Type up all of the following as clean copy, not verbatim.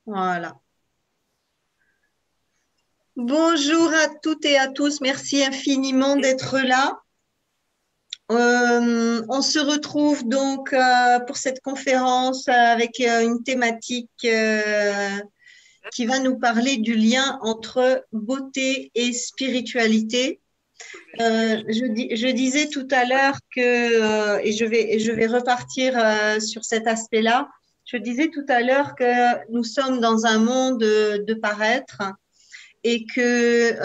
Voilà. Bonjour à toutes et à tous. Merci infiniment d'être là. On se retrouve donc pour cette conférence avec une thématique qui va nous parler du lien entre beauté et spiritualité. Je disais tout à l'heure que, et je vais repartir sur cet aspect-là, je disais tout à l'heure que nous sommes dans un monde de paraître et que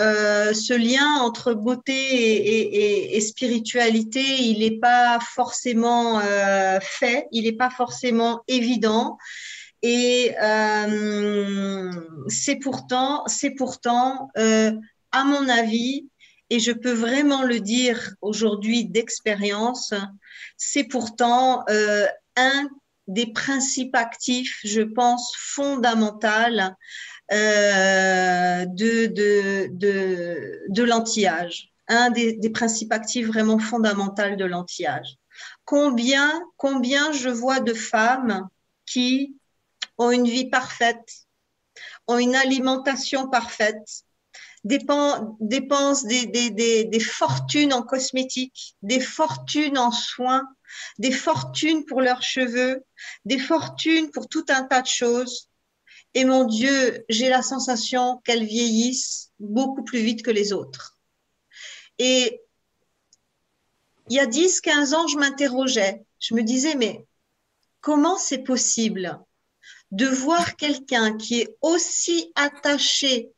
ce lien entre beauté et spiritualité, il n'est pas forcément fait, il n'est pas forcément évident. Et c'est pourtant à mon avis, et je peux vraiment le dire aujourd'hui d'expérience, c'est pourtant un des principes actifs, je pense, fondamental de l'anti-âge. Un des principes actifs vraiment fondamentaux de l'anti-âge. Combien je vois de femmes qui ont une vie parfaite, ont une alimentation parfaite, dépensent des fortunes en cosmétiques, des fortunes en soins, des fortunes pour leurs cheveux, des fortunes pour tout un tas de choses. Et mon Dieu, j'ai la sensation qu'elles vieillissent beaucoup plus vite que les autres. Et il y a 10, 15 ans, je m'interrogeais. Je me disais, mais comment c'est possible de voir quelqu'un qui est aussi attaché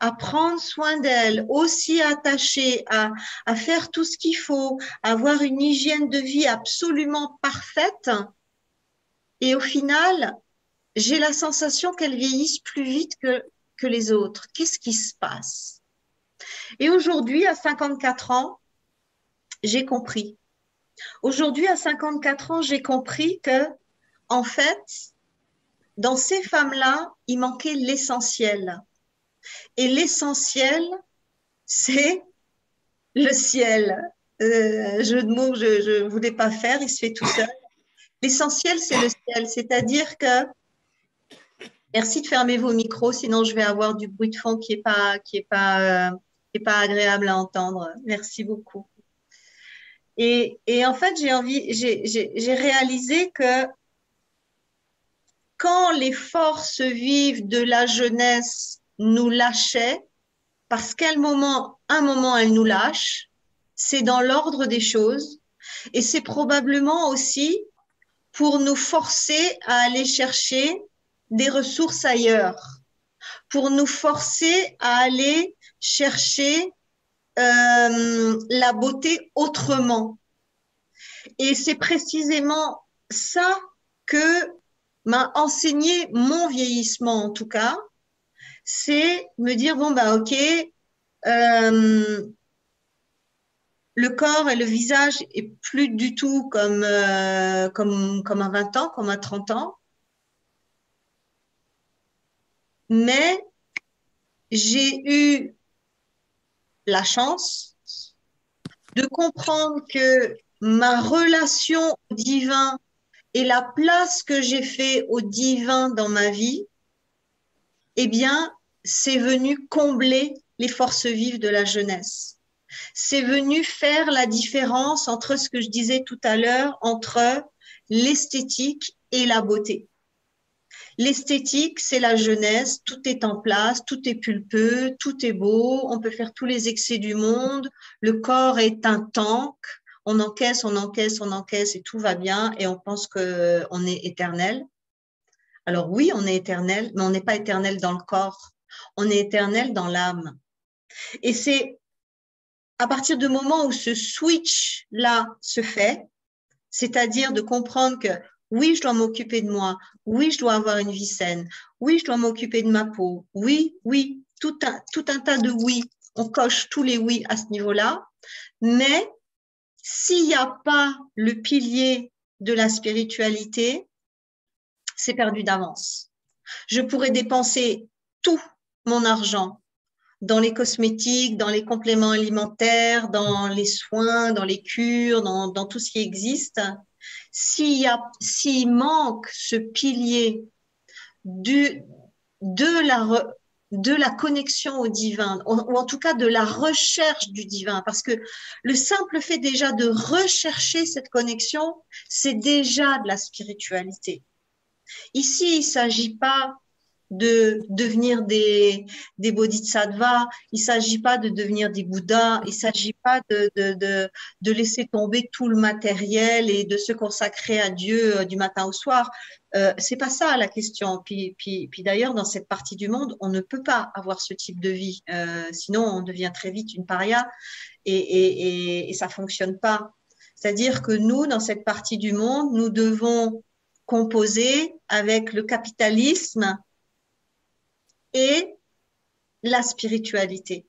à prendre soin d'elle, aussi attaché à faire tout ce qu'il faut, à avoir une hygiène de vie absolument parfaite. Et au final, j'ai la sensation qu'elles vieillissent plus vite que les autres. Qu'est-ce qui se passe? Et aujourd'hui, à 54 ans, j'ai compris. Aujourd'hui, à 54 ans, j'ai compris que, en fait, dans ces femmes-là, il manquait l'essentiel. Et l'essentiel, c'est le ciel. Jeu de mots que je ne voulais pas faire, il se fait tout seul. L'essentiel, c'est le ciel. C'est-à-dire que, merci de fermer vos micros, sinon je vais avoir du bruit de fond qui est pas agréable à entendre. Merci beaucoup. Et en fait, j'ai réalisé que quand les forces vives de la jeunesse nous lâchaient, parce un moment, elles nous lâchent, c'est dans l'ordre des choses, et c'est probablement aussi pour nous forcer à aller chercher des ressources ailleurs, pour nous forcer à aller chercher la beauté autrement. Et c'est précisément ça que m'a enseigné mon vieillissement, en tout cas, c'est me dire, bon, bah, ok, le corps et le visage est plus du tout comme à 20 ans, comme à 30 ans, mais j'ai eu la chance de comprendre que ma relation au divin et la place que j'ai fait au divin dans ma vie, eh bien, c'est venu combler les forces vives de la jeunesse. C'est venu faire la différence entre ce que je disais tout à l'heure, entre l'esthétique et la beauté. L'esthétique, c'est la jeunesse, tout est en place, tout est pulpeux, tout est beau, on peut faire tous les excès du monde, le corps est un tank, on encaisse, on encaisse, on encaisse et tout va bien et on pense qu'on est éternel. Alors oui, on est éternel, mais on n'est pas éternel dans le corps, on est éternel dans l'âme. Et c'est à partir du moment où ce switch-là se fait, c'est-à-dire de comprendre que oui, je dois m'occuper de moi, oui, je dois avoir une vie saine, oui, je dois m'occuper de ma peau, oui, oui, tout un tas de oui, on coche tous les oui à ce niveau-là, mais s'il n'y a pas le pilier de la spiritualité, c'est perdu d'avance. Je pourrais dépenser tout mon argent dans les cosmétiques, dans les compléments alimentaires, dans les soins, dans les cures, dans tout ce qui existe. S'il manque ce pilier de la connexion au divin, ou en tout cas de la recherche du divin, parce que le simple fait déjà de rechercher cette connexion, c'est déjà de la spiritualité. Ici, il ne s'agit pas de devenir des bodhisattvas, il ne s'agit pas de devenir des bouddhas, il ne s'agit pas de laisser tomber tout le matériel et de se consacrer à Dieu du matin au soir. C'est pas ça la question. Puis d'ailleurs, dans cette partie du monde, on ne peut pas avoir ce type de vie. Sinon, on devient très vite une paria et ça fonctionne pas. C'est-à-dire que nous, dans cette partie du monde, nous devons composer avec le capitalisme et la spiritualité.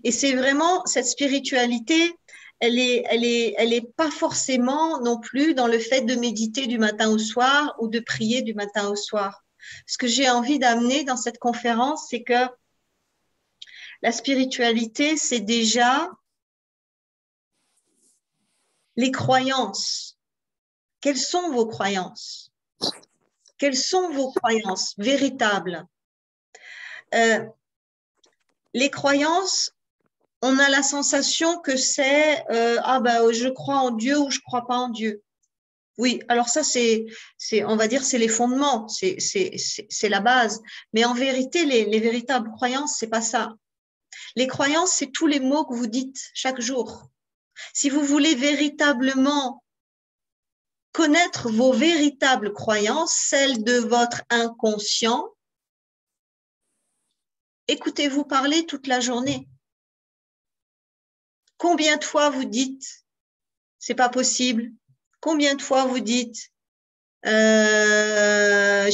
Et c'est vraiment cette spiritualité, elle est pas forcément non plus dans le fait de méditer du matin au soir ou de prier du matin au soir. Ce que j'ai envie d'amener dans cette conférence, c'est que la spiritualité, c'est déjà les croyances. Quelles sont vos croyances? Quelles sont vos croyances véritables? Les croyances, on a la sensation que c'est ah ben je crois en Dieu ou je crois pas en Dieu. Oui, alors ça c'est on va dire c'est les fondements, c'est la base. Mais en vérité les véritables croyances c'est pas ça. Les croyances c'est tous les mots que vous dites chaque jour. Si vous voulez véritablement connaître vos véritables croyances, celles de votre inconscient, écoutez-vous parler toute la journée. Combien de fois vous dites c'est pas possible? Combien de fois vous dites j'y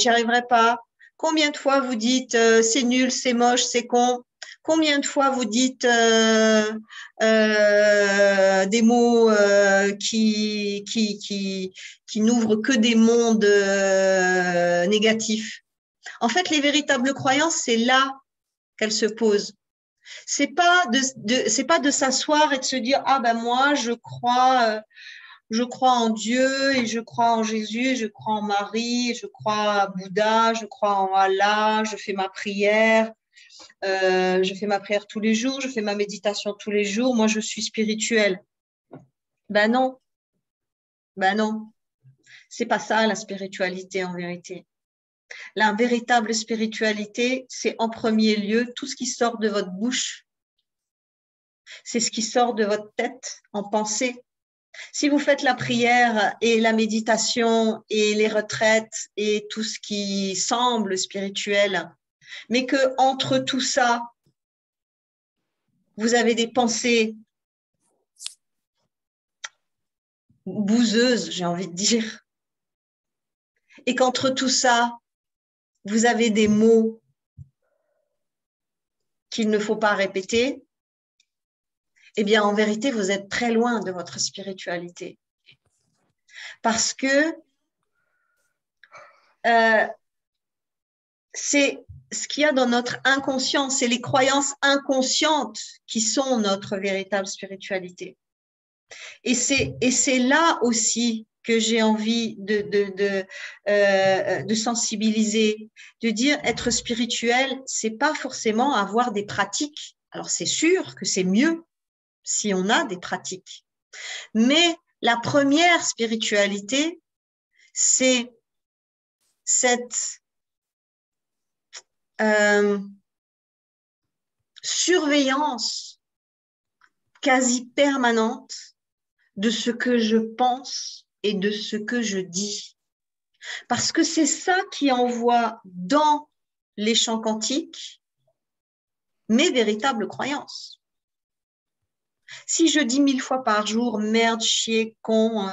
arriverai pas? Combien de fois vous dites c'est nul, c'est moche, c'est con? Combien de fois vous dites des mots qui n'ouvrent que des mondes négatifs? En fait, les véritables croyances, c'est là qu'elles se posent. C'est pas de s'asseoir et de se dire ah ben moi je crois en Dieu et je crois en Jésus, je crois en Marie, je crois à Bouddha, je crois en Allah, je fais ma prière, tous les jours, je fais ma méditation tous les jours, moi je suis spirituelle. Ben non, ben non, c'est pas ça la spiritualité en vérité. La véritable spiritualité, c'est en premier lieu tout ce qui sort de votre bouche. C'est ce qui sort de votre tête en pensée. Si vous faites la prière et la méditation et les retraites et tout ce qui semble spirituel, mais que entre tout ça, vous avez des pensées bouseuses, j'ai envie de dire, et qu'entre tout ça, vous avez des mots qu'il ne faut pas répéter, eh bien, en vérité, vous êtes très loin de votre spiritualité. Parce que c'est ce qu'il y a dans notre inconscient, c'est les croyances inconscientes qui sont notre véritable spiritualité. Et c'est là aussi que j'ai envie de sensibiliser, de dire être spirituel, c'est pas forcément avoir des pratiques. Alors c'est sûr que c'est mieux si on a des pratiques. Mais la première spiritualité, c'est cette surveillance quasi permanente de ce que je pense et de ce que je dis. Parce que c'est ça qui envoie dans les champs quantiques mes véritables croyances. Si je dis 1000 fois par jour merde, chier, con,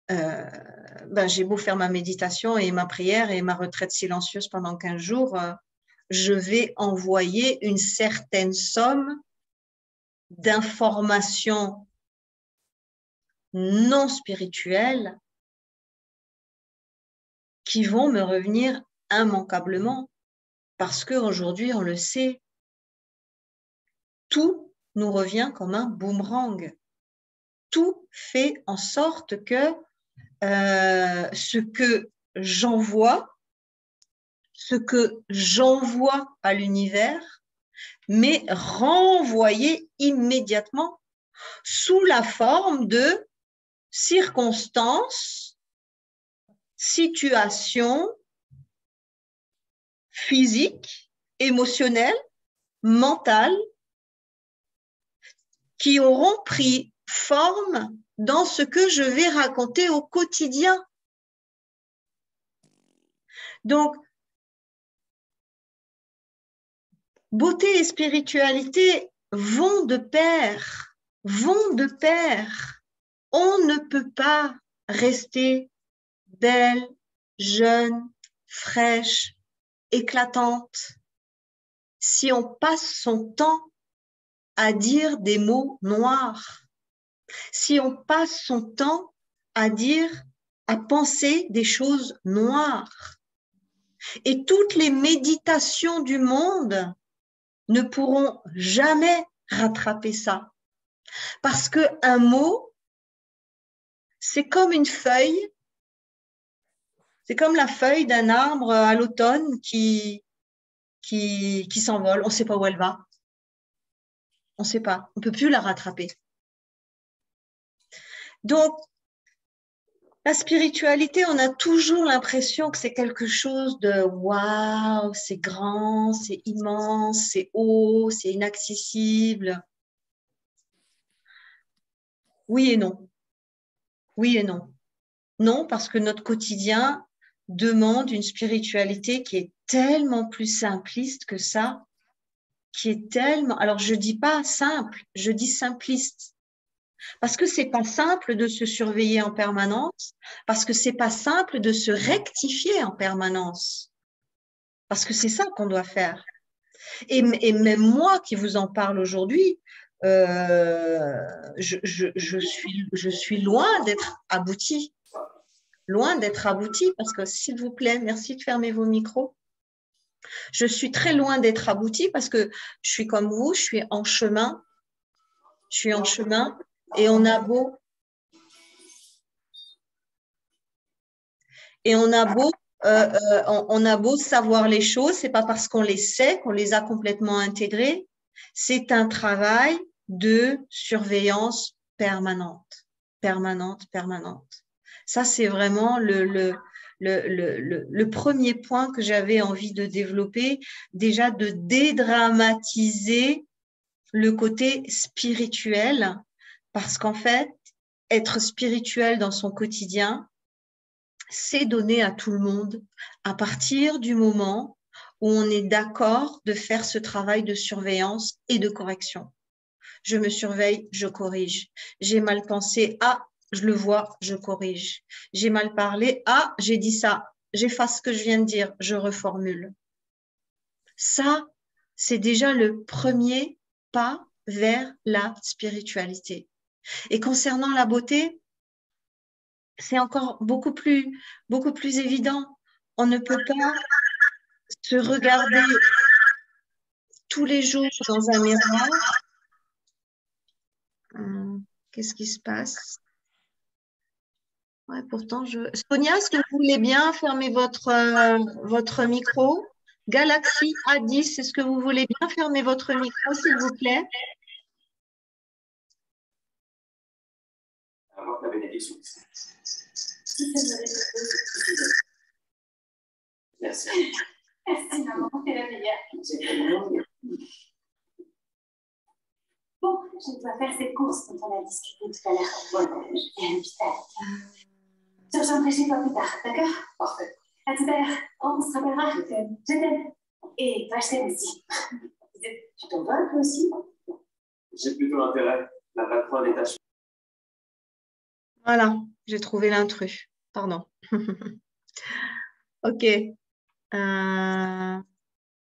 ben j'ai beau faire ma méditation et ma prière et ma retraite silencieuse pendant 15 jours, je vais envoyer une certaine somme d'informations non spirituelles qui vont me revenir immanquablement. Parce qu'aujourd'hui, on le sait, tout nous revient comme un boomerang. Tout fait en sorte que ce que j'envoie ce que j'envoie à l'univers, mais renvoyer immédiatement sous la forme de circonstances, situations physiques, émotionnelles, mentales, qui auront pris forme dans ce que je vais raconter au quotidien. Donc, beauté et spiritualité vont de pair, vont de pair. On ne peut pas rester belle, jeune, fraîche, éclatante si on passe son temps à dire des mots noirs, si on passe son temps à dire, à penser des choses noires. Et toutes les méditations du monde ne pourront jamais rattraper ça. Parce qu'un mot, c'est comme une feuille, c'est comme la feuille d'un arbre à l'automne qui s'envole. On ne sait pas où elle va. On ne sait pas. On ne peut plus la rattraper. Donc, la spiritualité, on a toujours l'impression que c'est quelque chose de waouh, c'est grand, c'est immense, c'est haut, c'est inaccessible. Oui et non. Oui et non. Non, parce que notre quotidien demande une spiritualité qui est tellement plus simpliste que ça, qui est tellement… Alors, je ne dis pas simple, je dis simpliste. Parce que ce n'est pas simple de se surveiller en permanence, parce que ce n'est pas simple de se rectifier en permanence, parce que c'est ça qu'on doit faire. Et même moi qui vous en parle aujourd'hui, je suis loin d'être aboutie. Loin d'être aboutie, parce que s'il vous plaît, merci de fermer vos micros. Je suis très loin d'être aboutie parce que je suis comme vous, je suis en chemin. Je suis en chemin et on a beau… Et on a beau savoir les choses, c'est pas parce qu'on les sait qu'on les a complètement intégrées. C'est un travail de surveillance permanente, permanente, permanente. Ça, c'est vraiment le premier point que j'avais envie de développer, déjà de dédramatiser le côté spirituel, parce qu'en fait, être spirituel dans son quotidien, c'est donné à tout le monde à partir du moment où on est d'accord de faire ce travail de surveillance et de correction. Je me surveille, je corrige. J'ai mal pensé, ah, je le vois, je corrige. J'ai mal parlé, ah, j'ai dit ça, j'efface ce que je viens de dire, je reformule. Ça, c'est déjà le premier pas vers la spiritualité. Et concernant la beauté, c'est encore beaucoup plus évident. On ne peut pas se regarder tous les jours dans un miroir. Qu'est-ce qui se passe? Ouais, pourtant, Sonia, est-ce que vous voulez bien fermer votre micro? Galaxy A10, est-ce que vous voulez bien fermer votre micro, s'il vous plaît? Merci. Merci, maman, t'es la meilleure. Bon, je dois faire cette course dont on a discuté tout à l'heure. Bon, je viens vite avec. Je reviendrai chez toi plus tard, d'accord? Parfait. À tout à l'heure. On se rappellera. Je t'aime. Je t'aime. Et toi, je t'aime aussi. Tu t'envoles, toi aussi? J'ai plutôt intérêt. La patronne est à… Voilà, j'ai trouvé l'intrus. Pardon. Ok.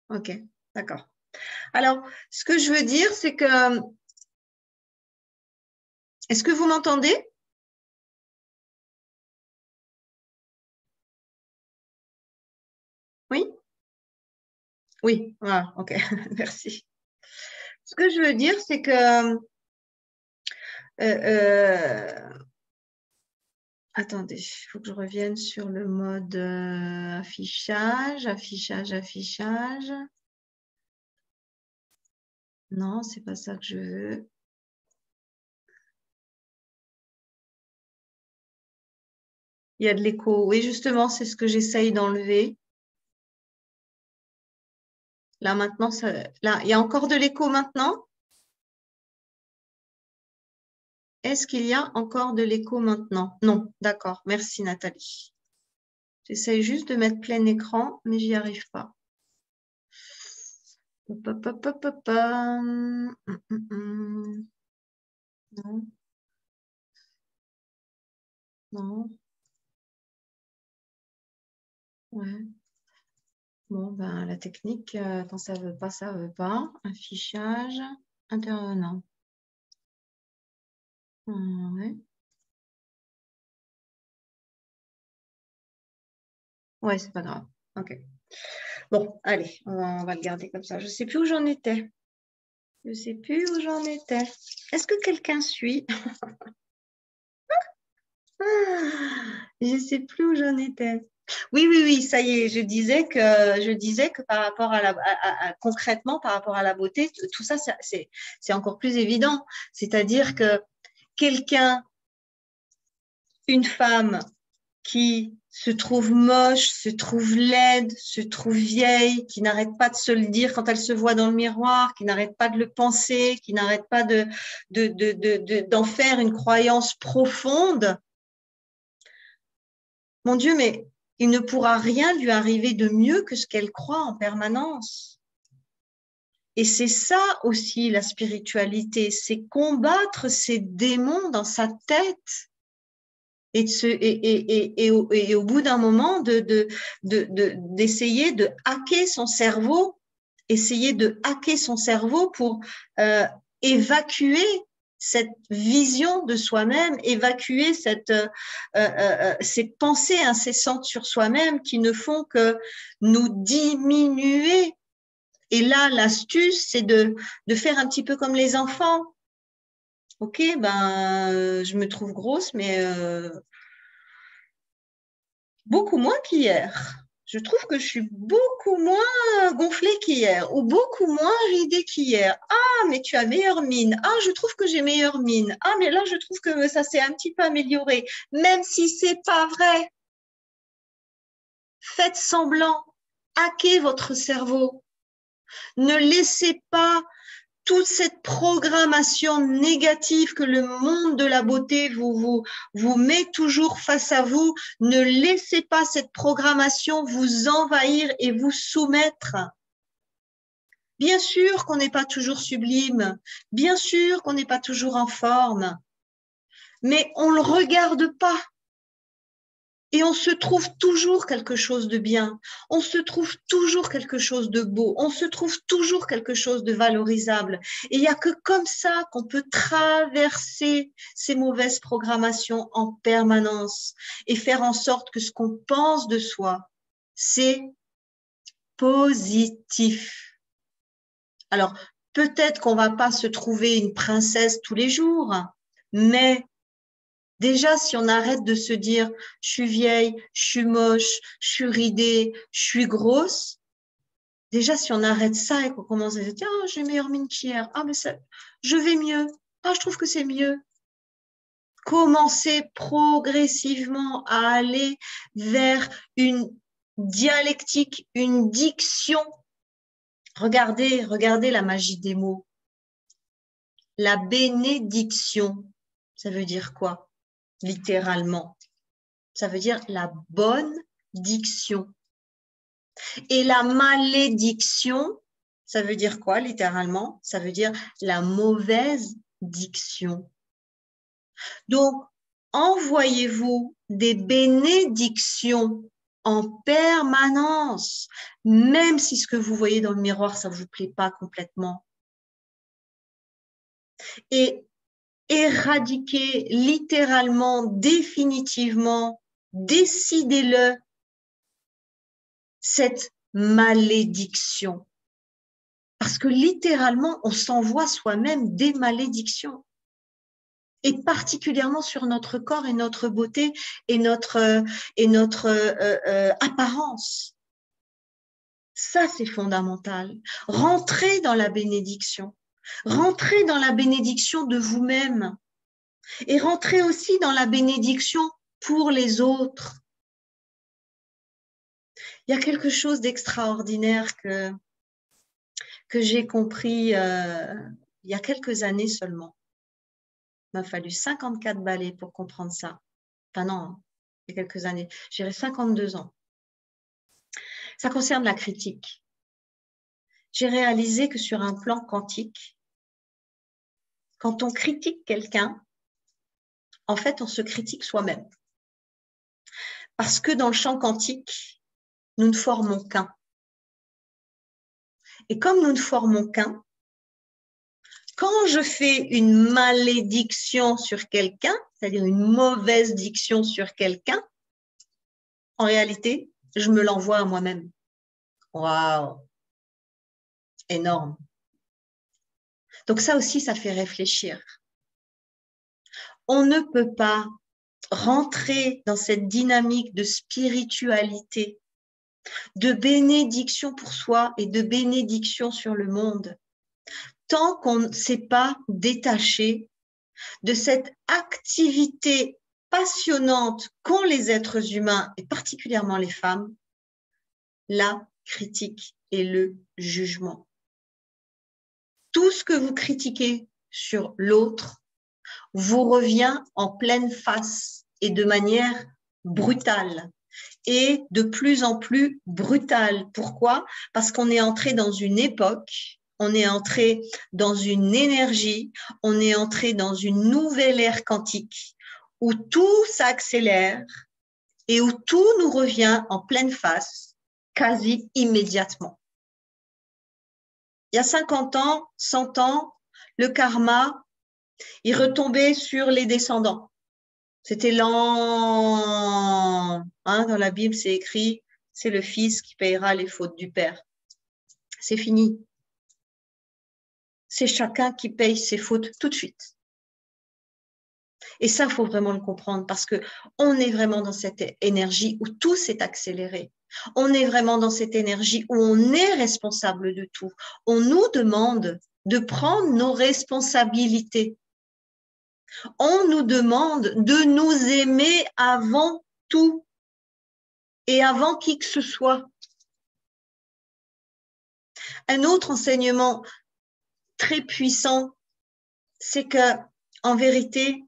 Ok, d'accord. Alors, ce que je veux dire, c'est que… Est-ce que vous m'entendez? Oui? Oui, voilà, ok, merci. Ce que je veux dire, c'est que Attendez, il faut que je revienne sur le mode affichage. Non, c'est pas ça que je veux. Il y a de l'écho. Oui, justement, c'est ce que j'essaye d'enlever. Là, maintenant, là, il y a encore de l'écho maintenant? Est-ce qu'il y a encore de l'écho maintenant? Non, d'accord. Merci, Nathalie. J'essaye juste de mettre plein écran, mais j'y arrive pas. Non. Non. Ouais. Bon, ben, la technique, quand ça veut pas, ça veut pas. Affichage, intervenant. Ouais. Ouais, c'est pas grave. Ok. Bon, allez, on va le garder comme ça. Je sais plus où j'en étais. Je sais plus où j'en étais. Est-ce que quelqu'un suit? Je sais plus où j'en étais. Oui, oui, oui, ça y est. Je disais que par rapport à concrètement, par rapport à la beauté, tout ça, c'est encore plus évident. C'est-à-dire que quelqu'un, une femme qui se trouve moche, se trouve laide, se trouve vieille, qui n'arrête pas de se le dire quand elle se voit dans le miroir, qui n'arrête pas de le penser, qui n'arrête pas d'en faire une croyance profonde. Mon Dieu, mais il ne pourra rien lui arriver de mieux que ce qu'elle croit en permanence. Et c'est ça aussi la spiritualité, c'est combattre ces démons dans sa tête. Et au bout d'un moment, d'essayer de hacker son cerveau, pour évacuer cette vision de soi-même, évacuer ces pensées incessantes sur soi-même qui ne font que nous diminuer. Et là, l'astuce, c'est de faire un petit peu comme les enfants. Ok, ben, je me trouve grosse, mais beaucoup moins qu'hier. Je trouve que je suis beaucoup moins gonflée qu'hier ou beaucoup moins ridée qu'hier. Ah, mais tu as meilleure mine. Ah, je trouve que j'ai meilleure mine. Ah, mais là, je trouve que ça s'est un petit peu amélioré. Même si c'est pas vrai, faites semblant. Hackez votre cerveau. Ne laissez pas toute cette programmation négative que le monde de la beauté vous met toujours face à vous, ne laissez pas cette programmation vous envahir et vous soumettre. Bien sûr qu'on n'est pas toujours sublime, bien sûr qu'on n'est pas toujours en forme, mais on ne le regarde pas. Et on se trouve toujours quelque chose de bien, on se trouve toujours quelque chose de beau, on se trouve toujours quelque chose de valorisable. Et il n'y a que comme ça qu'on peut traverser ces mauvaises programmations en permanence et faire en sorte que ce qu'on pense de soi, c'est positif. Alors, peut-être qu'on ne va pas se trouver une princesse tous les jours, mais déjà, si on arrête de se dire « je suis vieille, je suis moche, je suis ridée, je suis grosse », déjà, si on arrête ça et qu'on commence à se dire « ah, j'ai meilleure mine qu'hier, ah, mais ça, je vais mieux, ah, je trouve que c'est mieux », commencer progressivement à aller vers une dialectique, une diction. Regardez la magie des mots. La bénédiction, ça veut dire quoi? Littéralement. Ça veut dire la bonne diction. Et la malédiction, ça veut dire quoi littéralement? Ça veut dire la mauvaise diction. Donc, envoyez-vous des bénédictions en permanence, même si ce que vous voyez dans le miroir, ça ne vous plaît pas complètement. Et éradiquez littéralement, définitivement, décidez-le, cette malédiction. Parce que littéralement, on s'envoie soi-même des malédictions. et particulièrement sur notre corps et notre beauté et notre apparence. Ça, c'est fondamental. Rentrez dans la bénédiction. Rentrez dans la bénédiction de vous-même et rentrez aussi dans la bénédiction pour les autres. Il y a quelque chose d'extraordinaire que j'ai compris il y a quelques années seulement. Il m'a fallu 54 balais pour comprendre ça. Enfin non, il y a quelques années. J'irai 52 ans. Ça concerne la critique. J'ai réalisé que sur un plan quantique, quand on critique quelqu'un, en fait, on se critique soi-même. Parce que dans le champ quantique, nous ne formons qu'un. Et comme nous ne formons qu'un, quand je fais une malédiction sur quelqu'un, c'est-à-dire une mauvaise diction sur quelqu'un, en réalité, je me l'envoie à moi-même. Waouh! Énorme. Donc ça aussi, ça fait réfléchir. On ne peut pas rentrer dans cette dynamique de spiritualité, de bénédiction pour soi et de bénédiction sur le monde, tant qu'on ne s'est pas détaché de cette activité passionnante qu'ont les êtres humains, et particulièrement les femmes, la critique et le jugement. Tout ce que vous critiquez sur l'autre vous revient en pleine face et de manière brutale. Et de plus en plus brutale. Pourquoi? Parce qu'on est entré dans une époque, on est entré dans une énergie, on est entré dans une nouvelle ère quantique où tout s'accélère et où tout nous revient en pleine face quasi immédiatement. Il y a 50 ans, 100 ans, le karma, il retombait sur les descendants. C'était lent. Dans la Bible, c'est écrit, c'est le fils qui payera les fautes du père. C'est fini. C'est chacun qui paye ses fautes tout de suite. Et ça, il faut vraiment le comprendre parce qu'on est vraiment dans cette énergie où tout s'est accéléré. On est vraiment dans cette énergie où on est responsable de tout. On nous demande de prendre nos responsabilités. On nous demande de nous aimer avant tout et avant qui que ce soit. Un autre enseignement très puissant, c'est que, en vérité,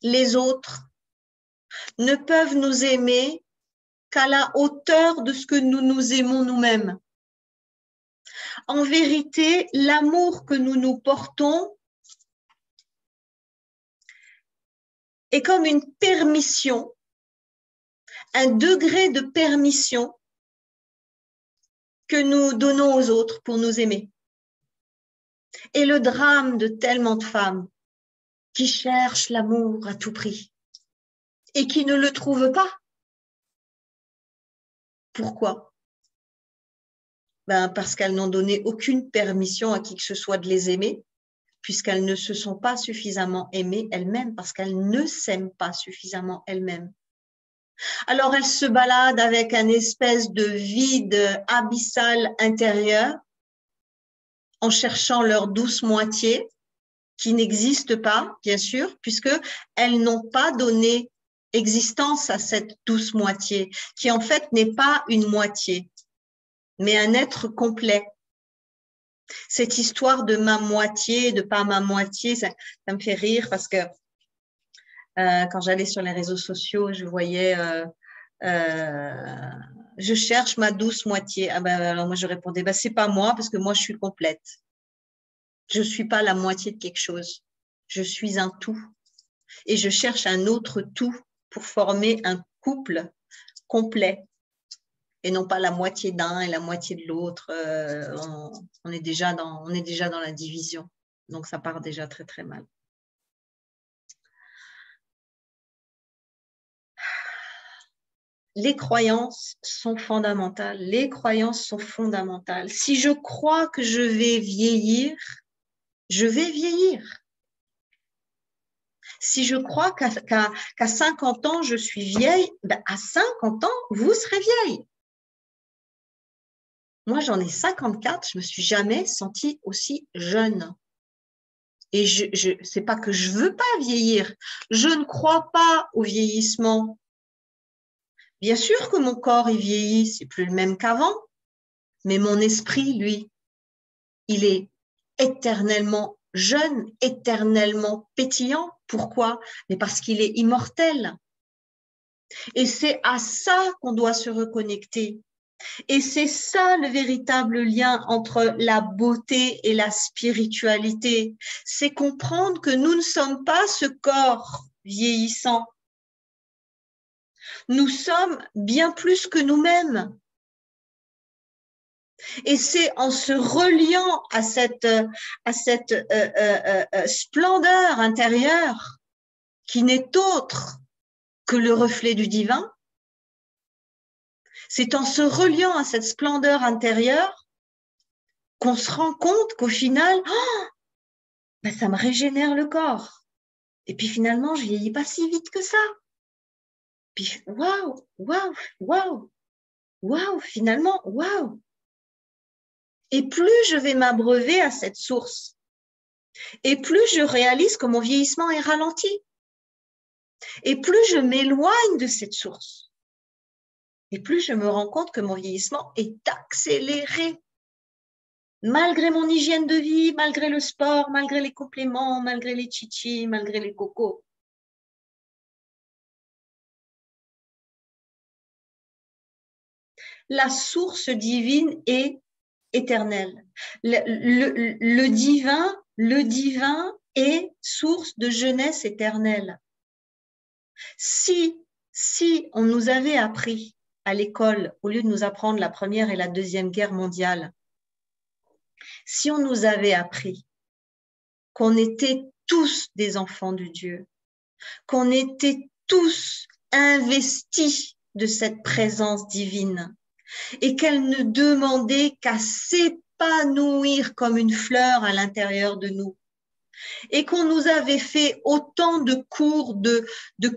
les autres ne peuvent nous aimer qu'à la hauteur de ce que nous nous aimons nous-mêmes. En vérité, l'amour que nous nous portons est comme une permission, un degré de permission que nous donnons aux autres pour nous aimer. Et le drame de tellement de femmes qui cherchent l'amour à tout prix et qui ne le trouvent pas. Pourquoi? Parce qu'elles n'ont donné aucune permission à qui que ce soit de les aimer, puisqu'elles ne se sont pas suffisamment aimées elles-mêmes, parce qu'elles ne s'aiment pas suffisamment elles-mêmes. Alors elles se baladent avec un espèce de vide abyssal intérieur, en cherchant leur douce moitié, qui n'existe pas, bien sûr, puisqu'elles n'ont pas donné existence à cette douce moitié, qui en fait n'est pas une moitié, mais un être complet. Cette histoire de ma moitié, de pas ma moitié, ça me fait rire parce que quand j'allais sur les réseaux sociaux, je voyais je cherche ma douce moitié. Alors moi je répondais, c'est pas moi parce que moi je suis complète. Je suis pas la moitié de quelque chose. Je suis un tout. Et je cherche un autre tout pour former un couple complet. Et non pas la moitié d'un et la moitié de l'autre. On est déjà dans la division. Donc ça part déjà très très mal. Les croyances sont fondamentales. Les croyances sont fondamentales. Si je crois que je vais vieillir, je vais vieillir. Si je crois qu'à 50 ans, je suis vieille, ben à 50 ans, vous serez vieille. Moi, j'en ai 54, je ne me suis jamais sentie aussi jeune. Et c'est pas que je veux pas vieillir, je ne crois pas au vieillissement. Bien sûr que mon corps, il vieillit, c'est plus le même qu'avant, mais mon esprit, lui, il est éternellement jeune, éternellement pétillant. Pourquoi? Mais parce qu'il est immortel. Et c'est à ça qu'on doit se reconnecter. Et c'est ça le véritable lien entre la beauté et la spiritualité. C'est comprendre que nous ne sommes pas ce corps vieillissant. Nous sommes bien plus que nous-mêmes. Et c'est en se reliant à cette splendeur intérieure qui n'est autre que le reflet du divin. C'est en se reliant à cette splendeur intérieure qu'on se rend compte qu'au final, oh, ben ça me régénère le corps. Et puis finalement, je vieillis pas si vite que ça. Puis waouh, waouh, waouh, waouh, finalement, waouh. Et plus je vais m'abreuver à cette source, et plus je réalise que mon vieillissement est ralenti, et plus je m'éloigne de cette source, et plus je me rends compte que mon vieillissement est accéléré. Malgré mon hygiène de vie, malgré le sport, malgré les compléments, malgré les chichis, malgré les cocos. La source divine est éternelle. Le divin est source de jeunesse éternelle. Si on nous avait appris à l'école, au lieu de nous apprendre la Première et la Deuxième Guerre mondiale, si on nous avait appris qu'on était tous des enfants de Dieu, qu'on était tous investis de cette présence divine et qu'elle ne demandait qu'à s'épanouir comme une fleur à l'intérieur de nous, et qu'on nous avait fait autant de cours de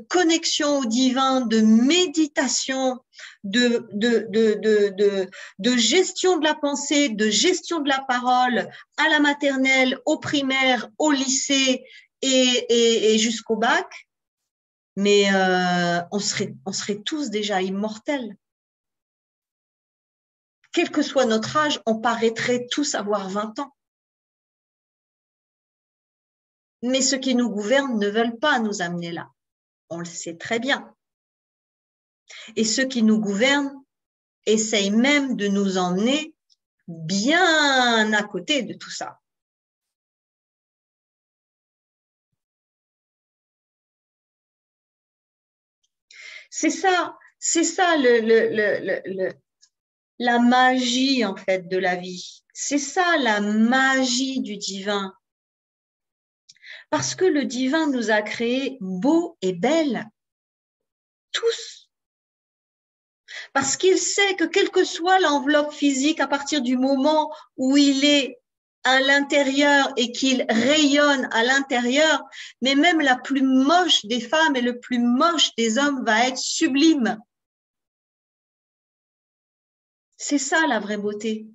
connexion au divin, de méditation, de gestion de la pensée, de gestion de la parole à la maternelle, au primaire, au lycée et jusqu'au bac, mais on serait tous déjà immortels. Quel que soit notre âge, on paraîtrait tous avoir 20 ans. Mais ceux qui nous gouvernent ne veulent pas nous amener là. On le sait très bien. Et ceux qui nous gouvernent essayent même de nous emmener bien à côté de tout ça. C'est ça la magie en fait de la vie. C'est ça la magie du divin. Parce que le divin nous a créés beaux et belles, tous. Parce qu'il sait que quelle que soit l'enveloppe physique, à partir du moment où il est à l'intérieur et qu'il rayonne à l'intérieur, mais même la plus moche des femmes et le plus moche des hommes va être sublime. C'est ça la vraie beauté.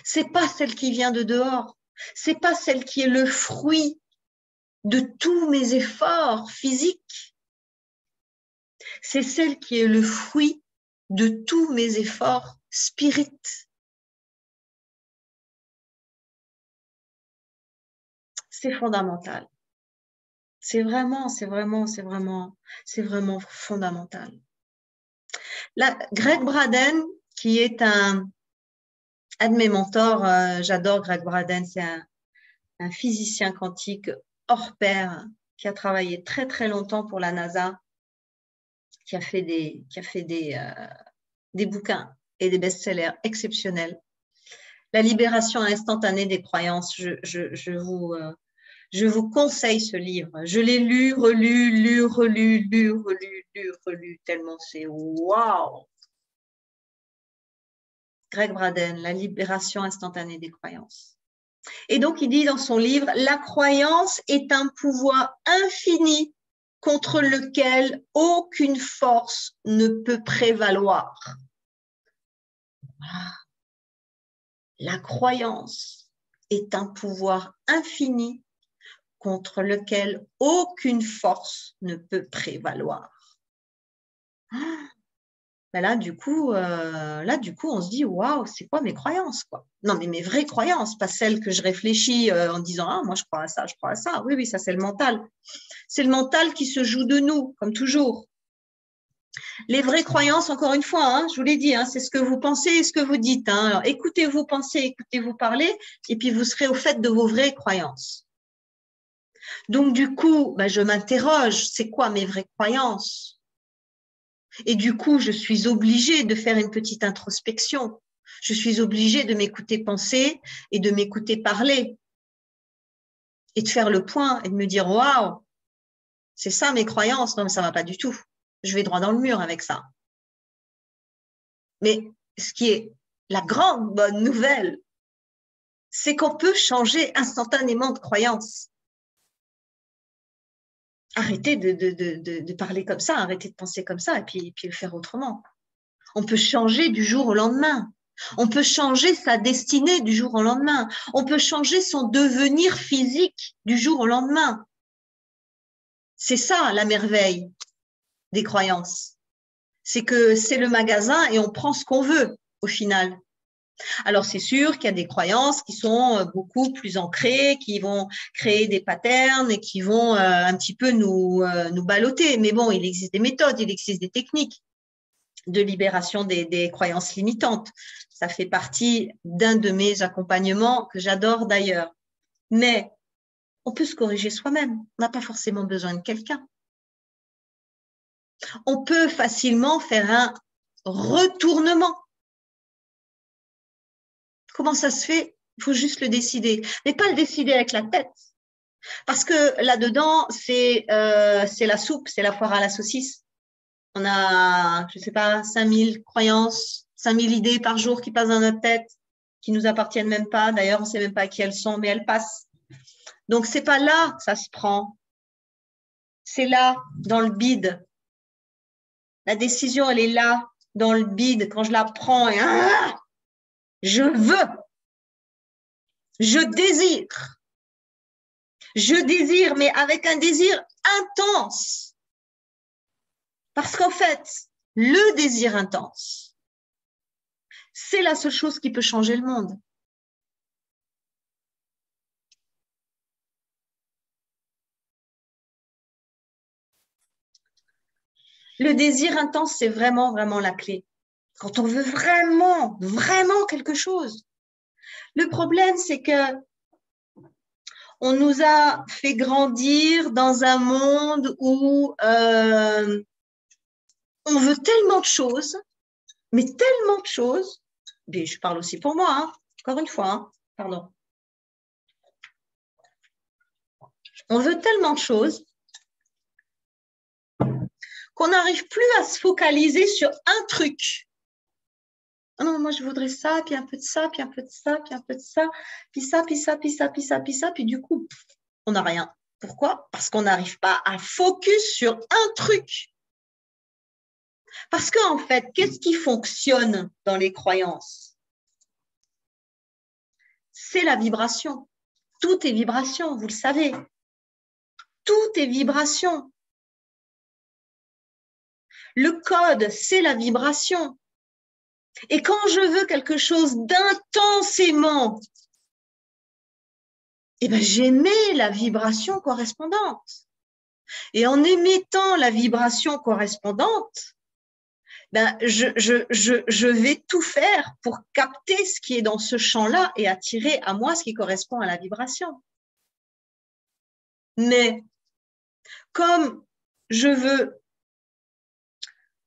C'est pas celle qui vient de dehors. C'est pas celle qui est le fruit de tous mes efforts physiques. C'est celle qui est le fruit de tous mes efforts spirites. C'est fondamental. C'est vraiment fondamental. Là, Greg Braden, qui est un de mes mentors, j'adore Greg Braden, c'est un physicien quantique hors pair qui a travaillé très très longtemps pour la NASA, qui a fait des bouquins et des best-sellers exceptionnels. La libération instantanée des croyances, je vous conseille ce livre. Je l'ai lu, relu, tellement c'est waouh! Greg Braden, La libération instantanée des croyances. Et donc, il dit dans son livre, la croyance est un pouvoir infini contre lequel aucune force ne peut prévaloir. La croyance est un pouvoir infini contre lequel aucune force ne peut prévaloir. Ben là, du coup, on se dit, waouh, c'est quoi mes croyances, quoi? Non, mais mes vraies croyances, pas celles que je réfléchis en disant, ah, moi, je crois à ça, je crois à ça. Oui, oui, ça, c'est le mental. C'est le mental qui se joue de nous, comme toujours. Les vraies croyances, encore une fois, hein, je vous l'ai dit, hein, c'est ce que vous pensez et ce que vous dites. Hein. Alors, écoutez-vous penser, écoutez-vous parler, et puis vous serez au fait de vos vraies croyances. Donc, du coup, ben, je m'interroge, c'est quoi mes vraies croyances? Et du coup, je suis obligée de faire une petite introspection. Je suis obligée de m'écouter penser et de m'écouter parler. Et de faire le point et de me dire, waouh, c'est ça mes croyances? Non, mais ça ne va pas du tout. Je vais droit dans le mur avec ça. Mais ce qui est la grande bonne nouvelle, c'est qu'on peut changer instantanément de croyance. Arrêtez de parler comme ça, arrêtez de penser comme ça et puis le faire autrement. On peut changer du jour au lendemain. On peut changer sa destinée du jour au lendemain. On peut changer son devenir physique du jour au lendemain. C'est ça la merveille des croyances. C'est que c'est le magasin et on prend ce qu'on veut au final. Alors, c'est sûr qu'il y a des croyances qui sont beaucoup plus ancrées, qui vont créer des patterns et qui vont un petit peu nous balloter. Mais bon, il existe des méthodes, il existe des techniques de libération des croyances limitantes. Ça fait partie d'un de mes accompagnements que j'adore d'ailleurs. Mais on peut se corriger soi-même. On n'a pas forcément besoin de quelqu'un. On peut facilement faire un retournement. Comment ça se fait? Il faut juste le décider. Mais pas le décider avec la tête. Parce que là-dedans, c'est la soupe, c'est la foire à la saucisse. On a, je ne sais pas, 5000 croyances, 5000 idées par jour qui passent dans notre tête, qui ne nous appartiennent même pas. D'ailleurs, on ne sait même pas qui elles sont, mais elles passent. Donc, ce n'est pas là que ça se prend. C'est là, dans le bide. La décision, elle est là, dans le bide. Quand je la prends, et je veux. Je désire. Je désire, mais avec un désir intense. Parce qu'en fait, le désir intense, c'est la seule chose qui peut changer le monde. Le désir intense, c'est vraiment, vraiment la clé. Quand on veut vraiment, vraiment quelque chose. Le problème, c'est que on nous a fait grandir dans un monde où on veut tellement de choses, mais tellement de choses. Mais je parle aussi pour moi, hein, encore une fois, hein, pardon. On veut tellement de choses qu'on n'arrive plus à se focaliser sur un truc. Oh non, moi je voudrais ça, puis un peu de ça, puis un peu de ça, puis un peu de ça, puis ça, puis ça, puis ça, puis ça, puis ça, puis du coup, on n'a rien. Pourquoi? Parce qu'on n'arrive pas à focus sur un truc. Parce qu'en fait, qu'est-ce qui fonctionne dans les croyances? C'est la vibration. Tout est vibration, vous le savez. Tout est vibration. Le code, c'est la vibration. Et quand je veux quelque chose d'intensément, eh ben, j'émets la vibration correspondante. Et en émettant la vibration correspondante, ben, je vais tout faire pour capter ce qui est dans ce champ-là et attirer à moi ce qui correspond à la vibration. Mais comme je veux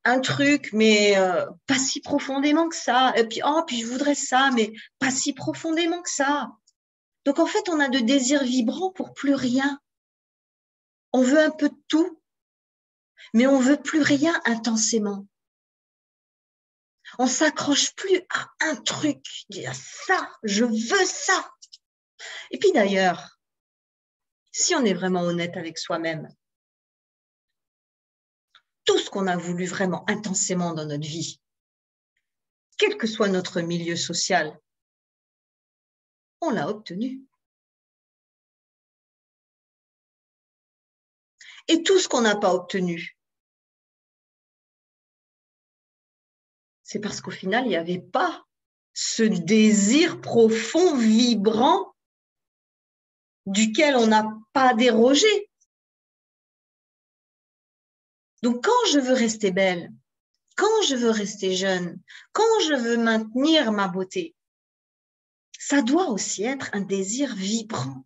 un truc, mais pas si profondément que ça, et puis, oh, puis je voudrais ça, mais pas si profondément que ça. Donc, en fait, on a de désirs vibrants pour plus rien. On veut un peu de tout, mais on veut plus rien intensément. On s'accroche plus à un truc, dire ça, je veux ça. Et puis d'ailleurs, si on est vraiment honnête avec soi-même, tout ce qu'on a voulu vraiment intensément dans notre vie, quel que soit notre milieu social, on l'a obtenu. Et tout ce qu'on n'a pas obtenu, c'est parce qu'au final, il n'y avait pas ce désir profond, vibrant, duquel on n'a pas dérogé. Donc, quand je veux rester belle, quand je veux rester jeune, quand je veux maintenir ma beauté, ça doit aussi être un désir vibrant.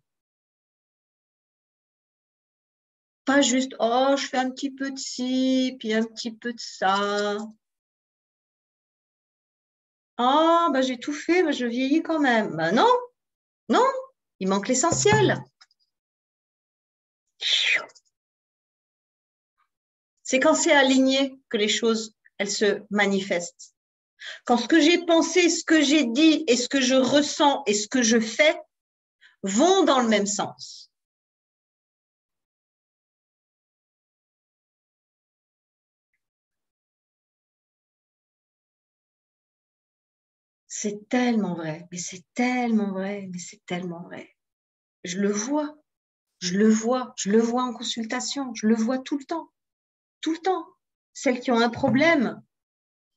Pas juste, oh, je fais un petit peu de ci, puis un petit peu de ça. Ah, ben j'ai tout fait, mais je vieillis quand même. Ben non, non, il manque l'essentiel. C'est quand c'est aligné que les choses, elles se manifestent. Quand ce que j'ai pensé, ce que j'ai dit et ce que je ressens et ce que je fais vont dans le même sens. C'est tellement vrai, mais c'est tellement vrai, mais c'est tellement vrai. Je le vois, je le vois, je le vois en consultation, je le vois tout le temps, tout le temps. Celles qui ont un problème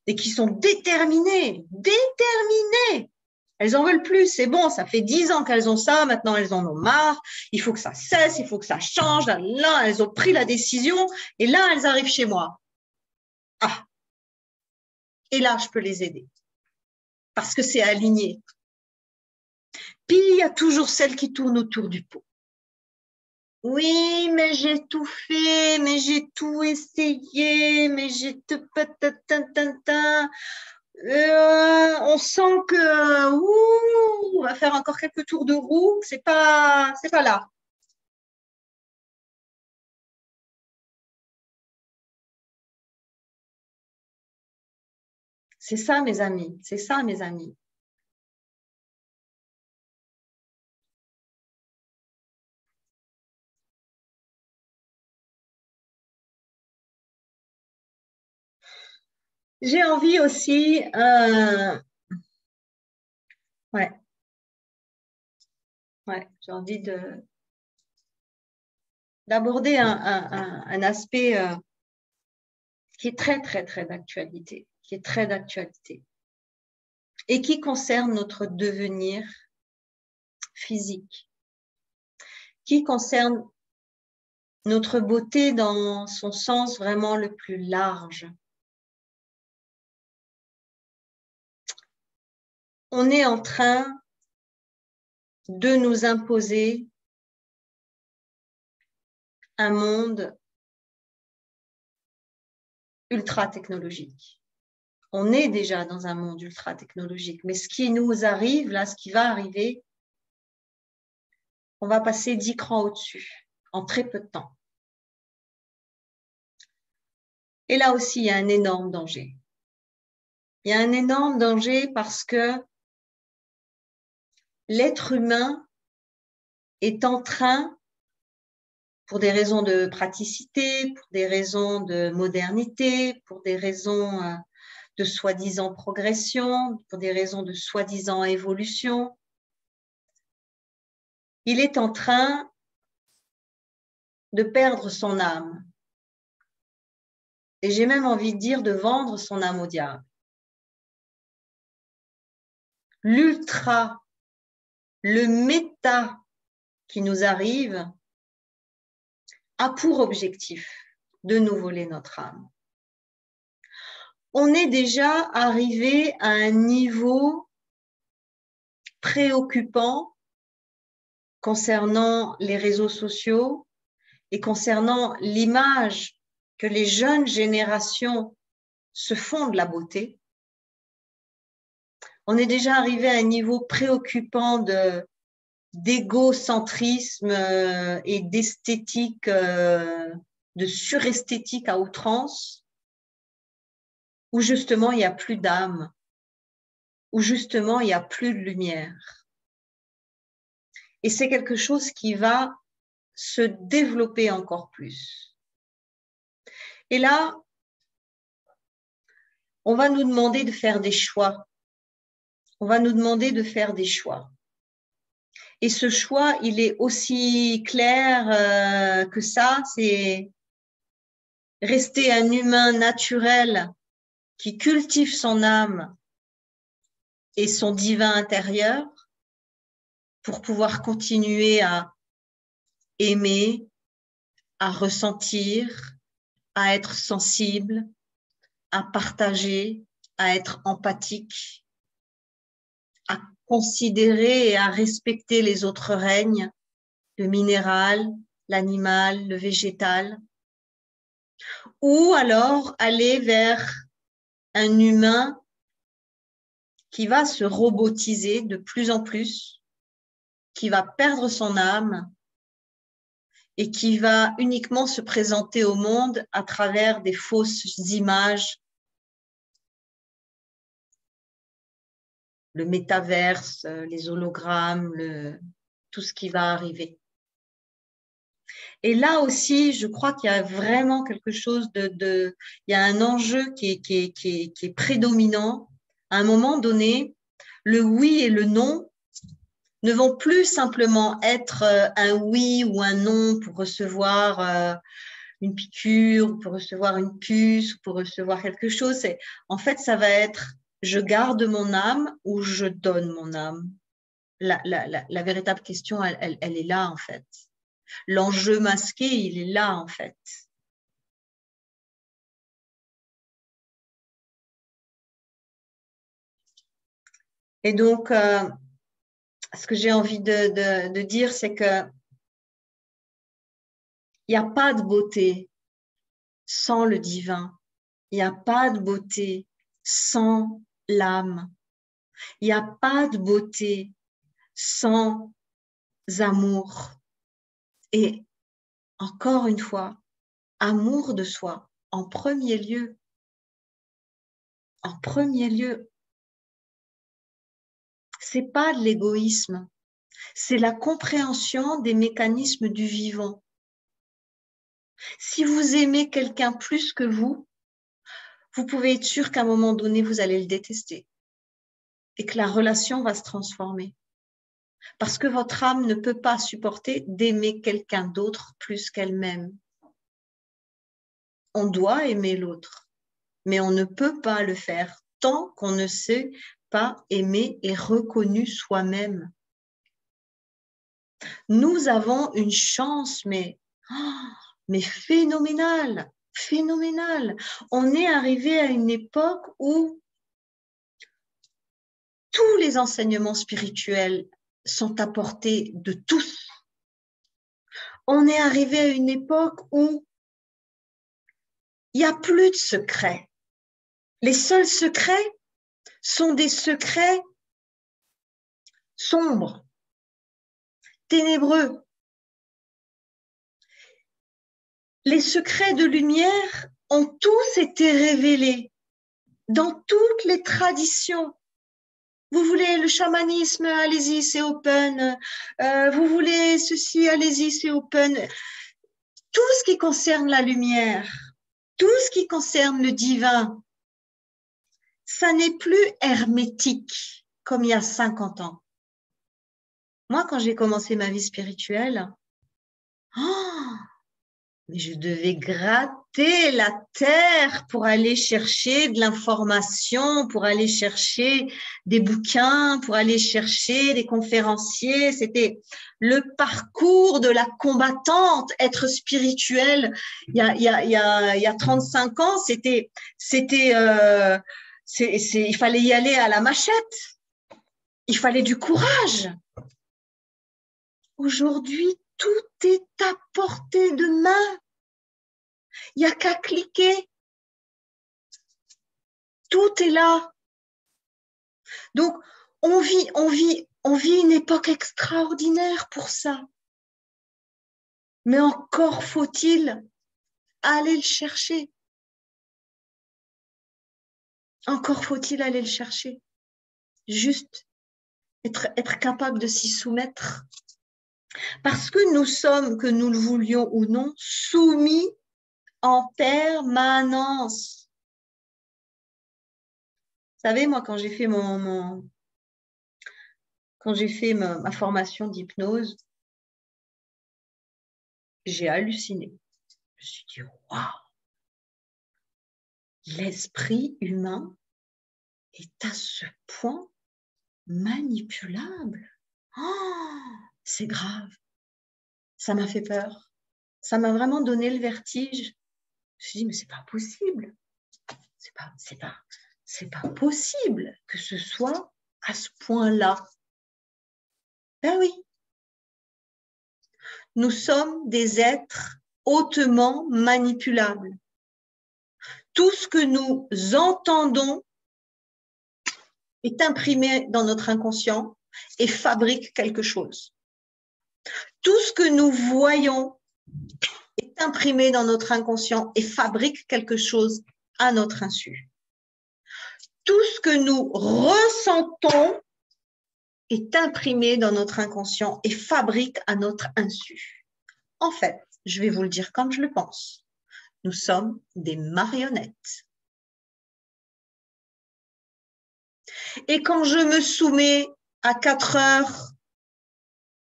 et qui sont déterminées, elles en veulent plus, c'est bon, ça fait 10 ans qu'elles ont ça, maintenant elles en ont marre, il faut que ça cesse, il faut que ça change, là, elles ont pris la décision et là, elles arrivent chez moi. Ah, et là, je peux les aider parce que c'est aligné. Puis, il y a toujours celles qui tournent autour du pot. Oui, mais j'ai tout fait, mais j'ai tout essayé, mais j'ai tout... on sent que on va faire encore quelques tours de roue, c'est pas là. C'est ça, mes amis, c'est ça, mes amis. J'ai envie aussi, j'ai envie d'aborder un aspect qui est très, très, très d'actualité, qui est très d'actualité et qui concerne notre devenir physique, qui concerne notre beauté dans son sens vraiment le plus large. On est en train de nous imposer un monde ultra technologique. On est déjà dans un monde ultra technologique, mais ce qui nous arrive, là, ce qui va arriver, on va passer 10 crans au-dessus en très peu de temps. Et là aussi, il y a un énorme danger. Il y a un énorme danger parce que l'être humain est en train, pour des raisons de praticité, pour des raisons de modernité, pour des raisons de soi-disant progression, pour des raisons de soi-disant évolution, il est en train de perdre son âme. Et j'ai même envie de dire de vendre son âme au diable. L'ultra, le méta qui nous arrive a pour objectif de nous voler notre âme. On est déjà arrivé à un niveau préoccupant concernant les réseaux sociaux et concernant l'image que les jeunes générations se font de la beauté. On est déjà arrivé à un niveau préoccupant d'égocentrisme et d'esthétique, de suresthétique à outrance, où justement il n'y a plus d'âme, où justement il n'y a plus de lumière. Et c'est quelque chose qui va se développer encore plus. Et là, on va nous demander de faire des choix. On va nous demander de faire des choix. Et ce choix, il est aussi clair que ça, c'est rester un humain naturel qui cultive son âme et son divin intérieur pour pouvoir continuer à aimer, à ressentir, à être sensible, à partager, à être empathique, à considérer et à respecter les autres règnes, le minéral, l'animal, le végétal, ou alors aller vers un humain qui va se robotiser de plus en plus, qui va perdre son âme et qui va uniquement se présenter au monde à travers des fausses images, le métaverse, les hologrammes, tout ce qui va arriver. Et là aussi, je crois qu'il y a vraiment quelque chose il y a un enjeu qui est prédominant. À un moment donné, le oui et le non ne vont plus simplement être un oui ou un non pour recevoir une piqûre, pour recevoir une puce, pour recevoir quelque chose. En fait, ça va être je garde mon âme ou je donne mon âme. La véritable question, elle est là, en fait. L'enjeu masqué, il est là, en fait. Et donc, ce que j'ai envie de dire, c'est que il n'y a pas de beauté sans le divin. Il n'y a pas de beauté sans l'âme. Il n'y a pas de beauté sans amour. Et encore une fois, amour de soi en premier lieu. En premier lieu, c'est pas de l'égoïsme, c'est la compréhension des mécanismes du vivant. Si vous aimez quelqu'un plus que vous pouvez être sûr qu'à un moment donné, vous allez le détester et que la relation va se transformer. Parce que votre âme ne peut pas supporter d'aimer quelqu'un d'autre plus qu'elle-même. On doit aimer l'autre, mais on ne peut pas le faire tant qu'on ne sait pas aimer et reconnu soi-même. Nous avons une chance, mais phénoménale, phénoménale. On est arrivé à une époque où tous les enseignements spirituels sont à portée de tous. On est arrivé à une époque où il n'y a plus de secrets. Les seuls secrets sont des secrets sombres, ténébreux. Les secrets de lumière ont tous été révélés dans toutes les traditions. Vous voulez le chamanisme, allez-y, c'est open. Vous voulez ceci, allez-y, c'est open. Tout ce qui concerne la lumière, tout ce qui concerne le divin, ça n'est plus hermétique comme il y a 50 ans. Moi, quand j'ai commencé ma vie spirituelle, mais je devais gratter la terre pour aller chercher de l'information, pour aller chercher des bouquins, pour aller chercher des conférenciers. C'était le parcours de la combattante. Être spirituel, il y a 35 ans, il fallait y aller à la machette. Il fallait du courage. Aujourd'hui, tout est à portée de main. Il n'y a qu'à cliquer. Tout est là. Donc, on vit une époque extraordinaire pour ça. Mais encore faut-il aller le chercher. Encore faut-il aller le chercher. Juste être capable de s'y soumettre Parce que nous sommes, que nous le voulions ou non, soumis en permanence. Vous savez, moi, quand j'ai fait ma formation d'hypnose, j'ai halluciné. Je me suis dit, waouh, l'esprit humain est à ce point manipulable. Oh, c'est grave. Ça m'a fait peur. Ça m'a vraiment donné le vertige. Je me suis dit, mais c'est pas possible. C'est pas possible que ce soit à ce point-là. Ben oui. Nous sommes des êtres hautement manipulables. Tout ce que nous entendons est imprimé dans notre inconscient et fabrique quelque chose. Tout ce que nous voyons est imprimé dans notre inconscient et fabrique quelque chose à notre insu. Tout ce que nous ressentons est imprimé dans notre inconscient et fabrique à notre insu. En fait, je vais vous le dire comme je le pense. Nous sommes des marionnettes. Et quand je me soumets à 4 heures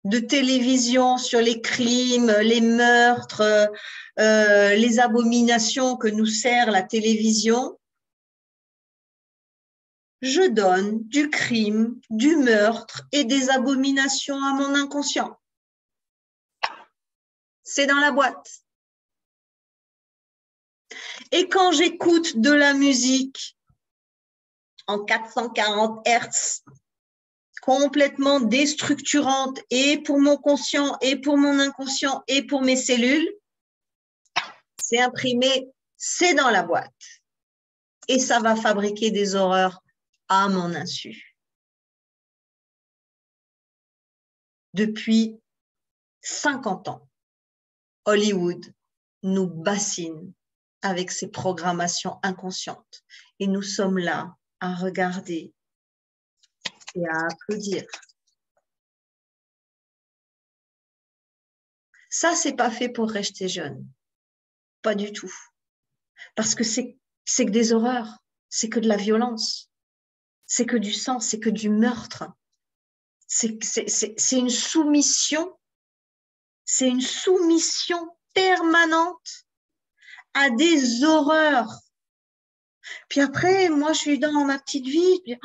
de télévision sur les crimes, les meurtres, les abominations que nous sert la télévision, je donne du crime, du meurtre et des abominations à mon inconscient. C'est dans la boîte. Et quand j'écoute de la musique en 440 Hz, complètement déstructurante et pour mon conscient et pour mon inconscient et pour mes cellules, c'est imprimé, c'est dans la boîte. Et ça va fabriquer des horreurs à mon insu. Depuis 50 ans, Hollywood nous bassine avec ses programmations inconscientes. Et nous sommes là à regarder et à applaudir. Ça, c'est pas fait pour rester jeune. Pas du tout. Parce que c'est que des horreurs, c'est que de la violence, c'est que du sang, c'est que du meurtre. C'est une soumission, c'est une soumission permanente à des horreurs. Puis après, moi, je suis dans ma petite vie, je dis,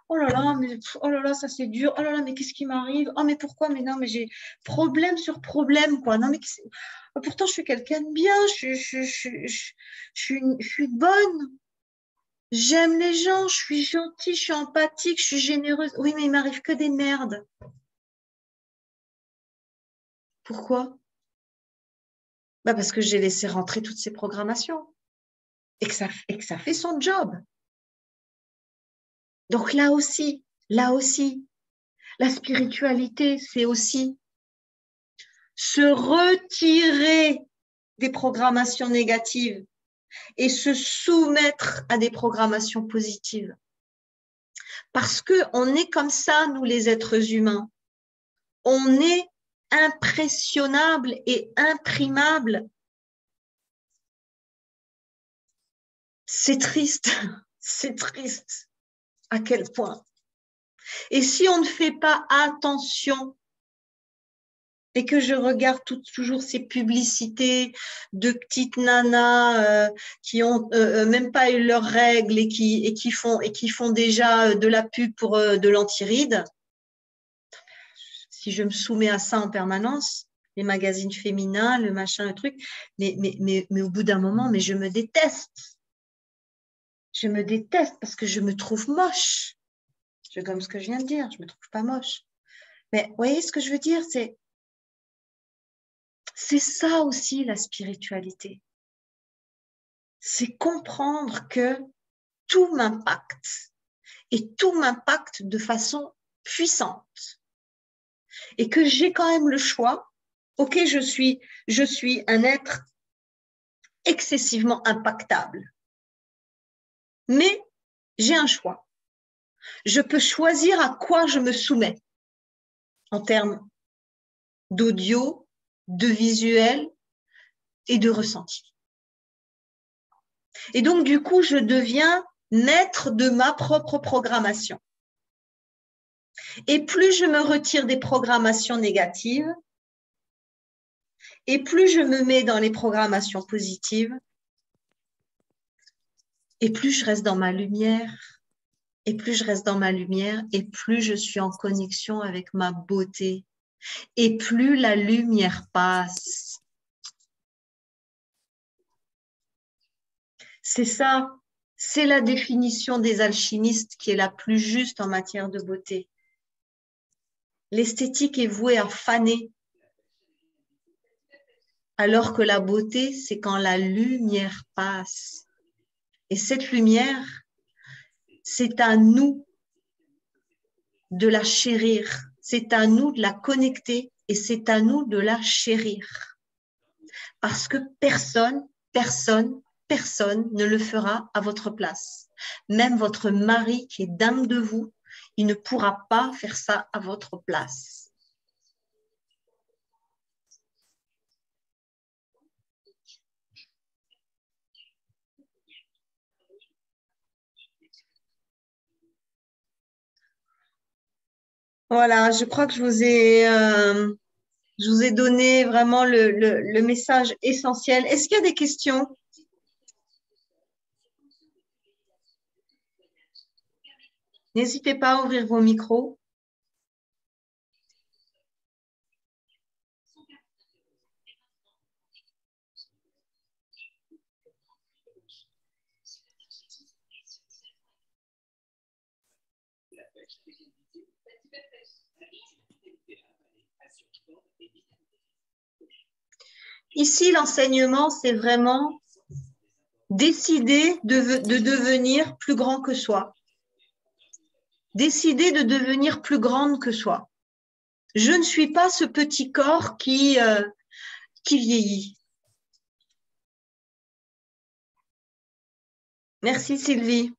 oh là là, mais oh là là, ça c'est dur, oh là là, mais qu'est-ce qui m'arrive? Oh mais pourquoi? Mais non, mais j'ai problème sur problème, quoi. Non, mais pourtant, je suis quelqu'un de bien, je suis bonne. J'aime les gens, je suis gentille, je suis empathique, je suis généreuse. Oui, mais il m'arrive que des merdes. Pourquoi? Bah parce que j'ai laissé rentrer toutes ces programmations et que ça fait son job. Donc là aussi, la spiritualité, c'est aussi se retirer des programmations négatives et se soumettre à des programmations positives. Parce qu'on est comme ça, nous les êtres humains. On est impressionnable et imprimable. C'est triste à quel point. Et si on ne fait pas attention et que je regarde toujours ces publicités de petites nanas qui ont même pas eu leurs règles et qui font déjà de la pub pour de l'antiride, si je me soumets à ça en permanence, les magazines féminins, le machin, le truc, mais au bout d'un moment, mais je me déteste. Je me déteste parce que je me trouve moche. C'est comme ce que je viens de dire, je me trouve pas moche. Mais vous voyez ce que je veux dire, c'est ça aussi la spiritualité. C'est comprendre que tout m'impacte et tout m'impacte de façon puissante. Et que j'ai quand même le choix. Ok, je suis un être excessivement impactable. Mais j'ai un choix. Je peux choisir à quoi je me soumets en termes d'audio, de visuel et de ressenti. Et donc, du coup, je deviens maître de ma propre programmation. Et plus je me retire des programmations négatives, et plus je me mets dans les programmations positives, et plus je reste dans ma lumière, et plus je reste dans ma lumière, et plus je suis en connexion avec ma beauté, et plus la lumière passe. C'est ça, c'est la définition des alchimistes qui est la plus juste en matière de beauté. L'esthétique est vouée à faner, alors que la beauté, c'est quand la lumière passe. Et cette lumière, c'est à nous de la chérir, c'est à nous de la connecter et c'est à nous de la chérir. Parce que personne ne le fera à votre place. Même votre mari qui est dingue de vous, il ne pourra pas faire ça à votre place. Voilà, je crois que je vous ai donné vraiment le message essentiel. Est-ce qu'il y a des questions? N'hésitez pas à ouvrir vos micros. Ici, l'enseignement, c'est vraiment décider de devenir plus grand que soi. Décider de devenir plus grande que soi. Je ne suis pas ce petit corps qui vieillit. Merci Sylvie.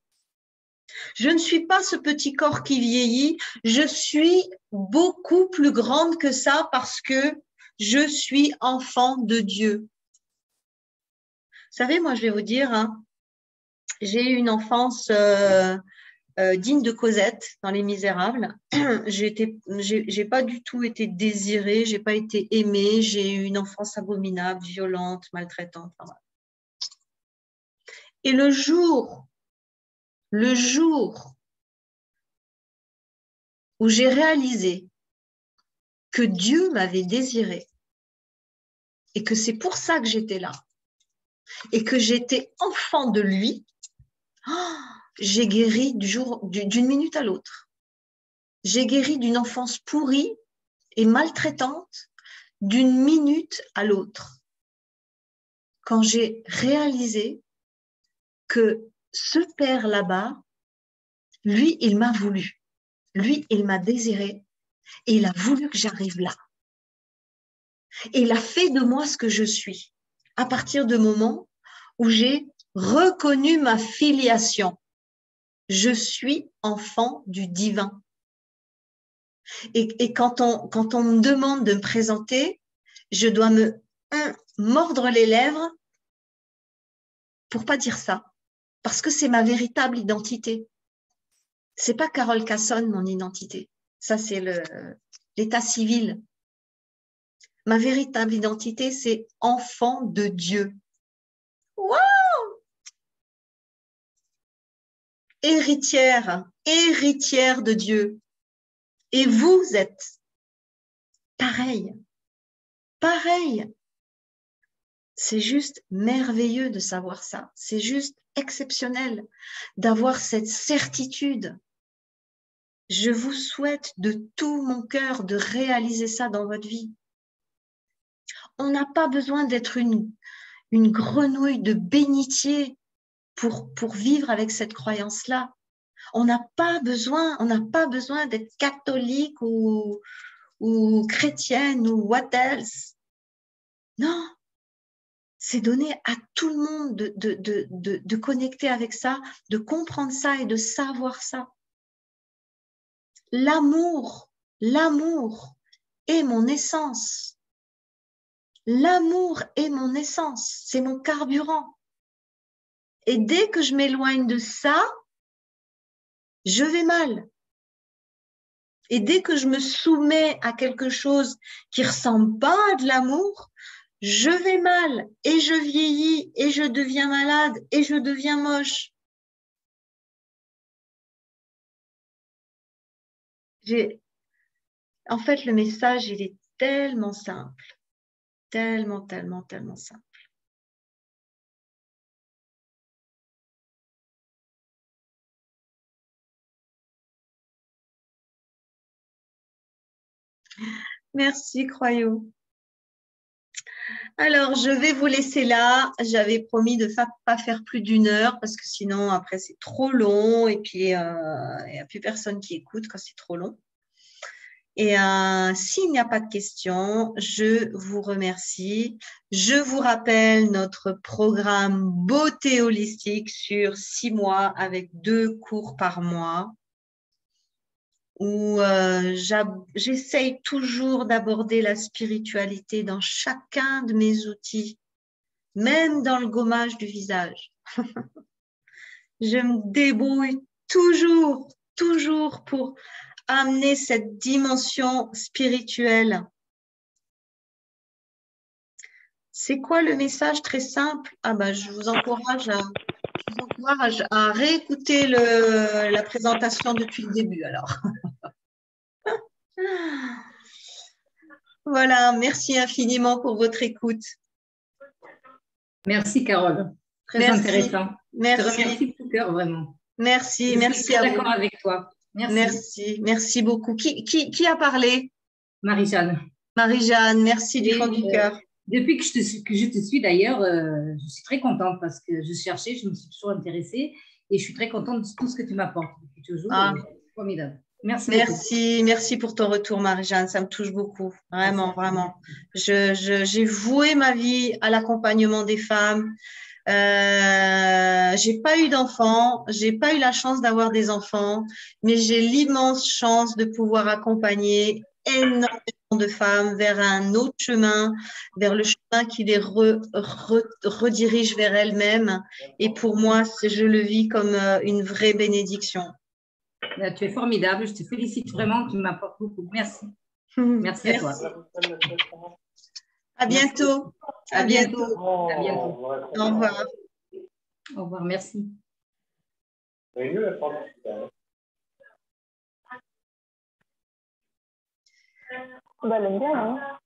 Je ne suis pas ce petit corps qui vieillit. Je suis beaucoup plus grande que ça parce que je suis enfant de Dieu. Vous savez, moi, je vais vous dire, hein, j'ai eu une enfance digne de Cosette dans Les Misérables. J'ai pas du tout été désirée, j'ai pas été aimée, j'ai eu une enfance abominable, violente, maltraitante. Enfin, voilà. Et le jour où j'ai réalisé que Dieu m'avait désirée et que c'est pour ça que j'étais là et que j'étais enfant de lui, j'ai guéri d'une minute à l'autre. J'ai guéri d'une enfance pourrie et maltraitante d'une minute à l'autre. Quand j'ai réalisé que ce père là-bas, lui, il m'a voulu. Lui, il m'a désiré et il a voulu que j'arrive là. Et il a fait de moi ce que je suis à partir du moment où j'ai reconnu ma filiation. Je suis enfant du divin. Et quand on me demande de me présenter, je dois me mordre les lèvres pour pas dire ça. Parce que c'est ma véritable identité. C'est pas Carole Cassonne, mon identité. Ça, c'est l'état civil. Ma véritable identité, c'est enfant de Dieu. Wow! Héritière de Dieu. Et vous êtes pareil. C'est juste merveilleux de savoir ça. C'est juste exceptionnel d'avoir cette certitude. Je vous souhaite de tout mon cœur de réaliser ça dans votre vie. On n'a pas besoin d'être une grenouille de bénitier pour vivre avec cette croyance-là. On n'a pas besoin d'être catholique ou chrétienne ou what else. Non, c'est donné à tout le monde de connecter avec ça, de comprendre ça et de savoir ça. L'amour est mon essence. L'amour est mon essence, c'est mon carburant. Et dès que je m'éloigne de ça, je vais mal. Et dès que je me soumets à quelque chose qui ressemble pas à de l'amour, je vais mal et je vieillis et je deviens malade et je deviens moche. En fait, le message, il est tellement simple, tellement, tellement, tellement simple. Merci, Croyot. Alors, je vais vous laisser là. J'avais promis de ne pas faire plus d'une heure parce que sinon, après, c'est trop long et puis il n'y a plus personne qui écoute quand c'est trop long. Et s'il n'y a pas de questions, je vous remercie. Je vous rappelle notre programme beauté holistique sur 6 mois avec 2 cours par mois où j'essaye toujours d'aborder la spiritualité dans chacun de mes outils, même dans le gommage du visage. Je me débrouille toujours pour amener cette dimension spirituelle. C'est quoi le message très simple? Je vous encourage à réécouter la présentation depuis le début alors. Voilà, merci infiniment pour votre écoute. Merci Carole, très intéressant. Je te remercie de tout cœur vraiment. Merci, merci à vous. Je suis d'accord avec toi. Merci beaucoup. Qui a parlé? Marie-Jeanne. Marie-Jeanne, merci du fond du cœur. Depuis que je te suis d'ailleurs, je suis très contente parce que je cherchais, je me suis toujours intéressée et je suis très contente de tout ce que tu m'apportes. Toujours formidable. Merci pour ton retour, Marie-Jeanne. Ça me touche beaucoup, vraiment. J'ai voué ma vie à l'accompagnement des femmes. J'ai pas eu d'enfants, j'ai pas eu la chance d'avoir des enfants, mais j'ai l'immense chance de pouvoir accompagner énormément de femmes vers un autre chemin, vers le chemin qui les redirige vers elles-mêmes. Et pour moi, je le vis comme une vraie bénédiction. Tu es formidable, je te félicite vraiment, tu m'apportes beaucoup. Merci. Merci à toi. À bientôt. À bientôt. À bientôt. Au revoir. Au revoir, merci. Elle aime bien, hein?